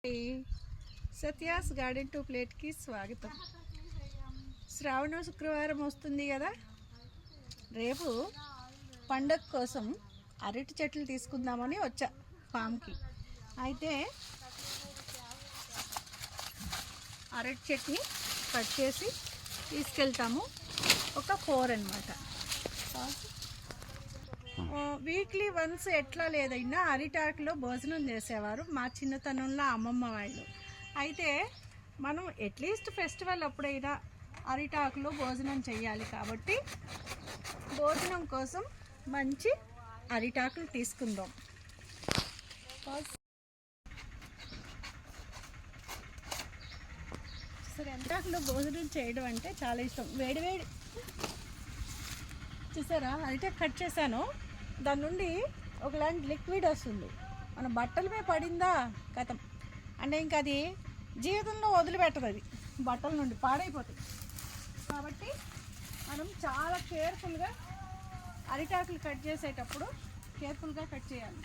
Satya's garden to ప్లేట్కి స్వాగతం. శ్రావణ శుక్రవారం వస్తుంది కదా, రేపు పండగ కోసం అరటి చెట్లు తీసుకుందామని వచ్చా ఫామ్కి. అయితే అరటి చెట్టుని కట్ చేసి తీసుకెళ్తాము. ఒక 4 అన్నమాట. వీక్లీ వన్స్ ఎట్లా లేదైనా అరిటాకులో భోజనం చేసేవారు మా చిన్నతనంలో అమ్మమ్మ వాళ్ళు. అయితే మనం అట్లీస్ట్ ఫెస్టివల్ అప్పుడైనా అరిటాకులో భోజనం చేయాలి కాబట్టి భోజనం కోసం మంచి అరిటాకులు తీసుకుందాం. సరే, అరిటాకులో భోజనం చేయడం అంటే చాలా ఇష్టం. వేడివేడి చూసారా, అరిటాకు కట్ చేశాను, దాని నుండి ఒకలాంటి లిక్విడ్ వస్తుంది. మన బట్టల మీద పడిందా కథం అంటే ఇంకా అది జీవితంలో వదిలిపెట్టదు, అది బట్టల నుండి పాడైపోతుంది. కాబట్టి మనం చాలా కేర్ఫుల్గా అరిటాకులు కట్ చేసేటప్పుడు కేర్ఫుల్గా కట్ చేయాలి.